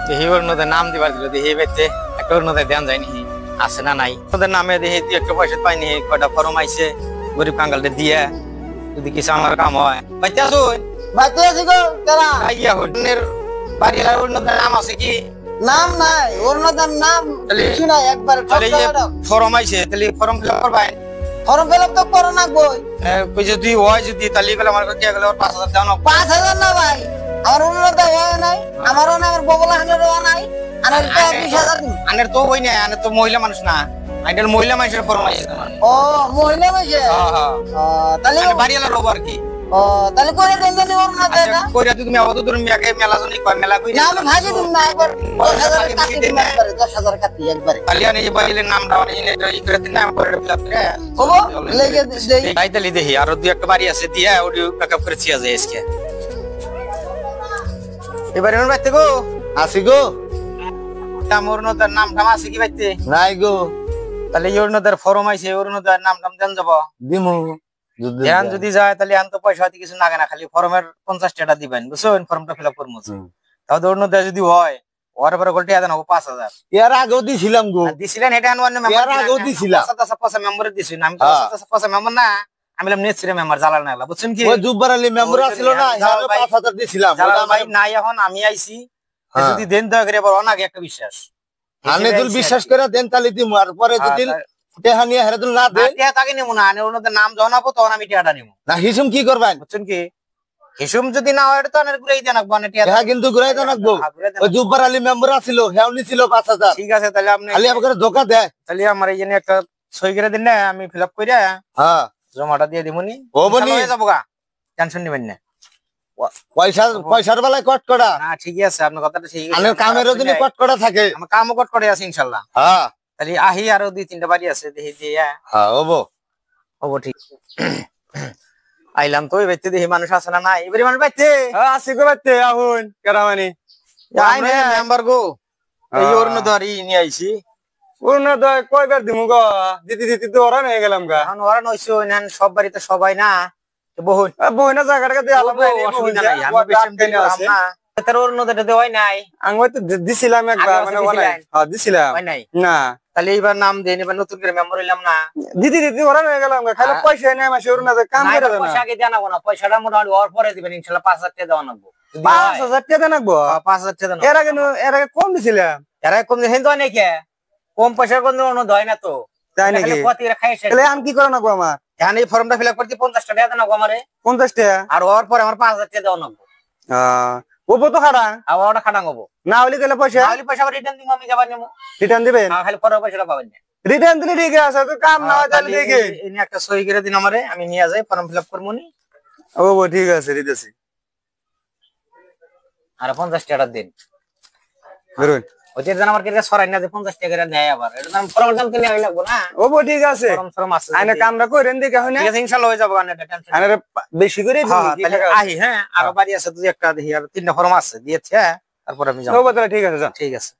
দেখি ওর নদের নাম দিবার দিল দেখি বেতে একটা ওর নদের ধ্যান যায়নি আছে না নাই ওদের নামে দেখি তুই একটা পয়সা পাইনি কয়টা ফরম আইছে গরিব কাঙ্গালটা দিয়ে যদি কিছু আমার কাম হয় বাইতে আসুন বাইতে আছি গো কেরা আইয়া হোটেলের বাড়ির ওর নদের নাম আছে কি নাম নাই ওর নদের নাম কিছু নাই একবার ফরম আইছে তাহলে ফরম ফিল আপ করবাই ফর্ম ফিল আপ তো করো না বই কই যদি হয় যদি তাহলে গেলে আমার কাছে গেলে 5000 দাও না 5000 না ভাই আমার উন্নত হয় নাই আমারও না আমার বগলা হানের নাই আনার তো 20000 দিন আনের তো হই না আনের তো মহিলা মানুষ না আইডল মহিলা মানুষের ফরম আইছে ও মহিলা মাঝে হ্যাঁ হ্যাঁ তাহলে বাড়িওয়ালা রব আর কি ও তাহলে করে দেন জানি ওর না দেনা কইরা তুমি আবার তো তুমি আগে মেলা জনি কয় মেলা কই না আমি ভাজি দিন না একবার 10000 কাটি দিন একবার 10000 কাটি একবার কালিয়ানি যে বাইলে নাম দাও নি এটা ই করে দিন না করে ফিল আপ করে ওবো লেগে দেই তাইতালি দেখি আর দুই একটা বাড়ি আছে দিয়া ওডি ব্যাকআপ করে ছিয়া যায় আজকে এবারে মন বাইতে গো আসি গো মোর নদার নাম টাম আছে কি বাইতে নাই গো তাহলে ইওর নদার ফরম আইছে ওর নদার নাম টাম দেন যাব দিমু ধ্যান যদি যায় তাহলে আন তো পয়সা হতে কিছু লাগে না খালি ফর্মের 50 টাকা দিবেন বুঝছেন ফর্মটা ফিল আপ করমু তাও ওর নদার যদি হয় ওর পরে গোলটি আদান হবে 5000 এর আগেও দিছিলাম গো দিছিলেন এটা আনওয়ান মেম্বার এর আগেও দিছিলাম 50 মেম্বার দিছিলেন আমি তো 50 মেম্বার না আমি বললাম নেছরে মেম্বার জালাল না বুঝছেন কি ওই জুব্বার আলী মেম্বার ছিল না আমি 5000 দিছিলাম জালাল ভাই নাই এখন আমি আইছি যদি দেন দয়া করে বড় অনাগে একটা বিশ্বাস আমি তুই বিশ্বাস করে দেন তালি দিমু আর পরে যদি টেহানিয়া হেরাদুল না দেন টেহা তাকে নিমু না আনে ওর নাম জানাবো তখন আমি টেহাটা নিমু না হিসুম কি করবেন বুঝছেন কি হিসুম যদি না হয় তো আনের ঘুরাই দেন আকবো আনে টেহা হ্যাঁ কিন্তু ঘুরাই দেন আকবো ওই জুব্বার আলী মেম্বার ছিল হেউনি ছিল 5000 ঠিক আছে তাহলে আপনি খালি আমাকে ধোকা দেয় তাহলে আমার এই জন্য একটা সই করে দিন না আমি ফিল আপ কইরা হ্যাঁ জমাটা দিয়ে দিমুনি ও বনি হয়ে যাবো গা টেনশন নিবেন না পয়সার বেলায় কটকড়া না ঠিকই আছে আপনার কথাটা ঠিক আছে আনের কামের দিনে কটকড়া থাকে আমার কামও কট করে আছে ইনশাআল্লাহ হ্যাঁ তাহলে আহি আরো দুই তিনটা বাড়ি আছে দেখি দিয়া হ্যাঁ ওবো ঠিক আইলাম তো এই বাইতে দেখি মানুষ আছে না নাই এবারে মানুষ বাইতে আসি গো বাইতে আহুন কেরামানি আই না মেম্বার গো এই ওর নদরি নিয়ে আইছি ওনা দয় কয়বার দিমু গো দিদি দিদি তো ওরা নিয়ে গেলাম গা এখন ওরা নইছো না সব বাড়িতে সবাই না বহুন বইনা জায়গাটাকে দিয়ে আলাম না অসুবিধা নাই আমি বেশি দিন আছে না তার ওর নদটা দেওয়াই নাই আমি তো দিছিলাম একবার মানে হ্যাঁ দিছিলাম হয় নাই না তাহলে এইবার নাম দেন এবার নতুন করে মেম্বার হইলাম না দিদি দিদি ওরা নিয়ে গেলাম গা খালি পয়সা নাই মাসে ওর না কাম করে দেন পয়সা আগে জানাবো না পয়সাটা মোটামুটি ওর পরে দিবেন ইনশাআল্লাহ 5000 টাকা দেওয়া লাগবে 5000 টাকা দেন লাগবো 5000 টাকা দেন এর আগে কম দিছিলাম এর আগে কম দেন তো নাকি কম পয়সার কোন অনুরোধ হয় না তো তাই নাকি তাহলে আমি কি করে নাকবো আমার এখানে এই ফর্মটা ফিল আপ করতে 50 টাকা দেন আমারে 50 টাকা আর ওর পরে আমার 5000 টাকা দেওয়া লাগবে ওপো তো খাড়া আর ওটা খাটাং হবো না হলে গেলে পয়সা তাহলে পয়সা রিটার্ন দিব আমি যাবার নেবো রিটার্ন দিবেন খালি পরে পয়সাটা পাবেন না রিটার্ন দিলে ঠিক আছে তো কাম না হয় তাহলে দেখে এনে একটা সই করে দিন আমারে আমি নিয়ে যাই ফর্ম ফিল আপ করবো নি ওপো ঠিক আছে দিতেছি আর 50 টাকা দিন ধরুন ওদের জানা আমার কেটে সরাই না যে 50 টাকা দেয় আবার এটা তো ফর্ম দাম কিনে আই লাগবো না ওপো ঠিক আছে ফর্ম আছে আইনা কামটা কইরেন দেখে হয় না ঠিক আছে ইনশাআল্লাহ হয়ে যাবে না টেনশন আইনা বেশি করে দিই তাহলে আহি হ্যাঁ আর বাড়ি আছে দুই একটা দেখি আর তিনটা ফর্ম আছে দিয়েছে তারপর আমি যাব ওপো তাহলে ঠিক আছে যান ঠিক আছে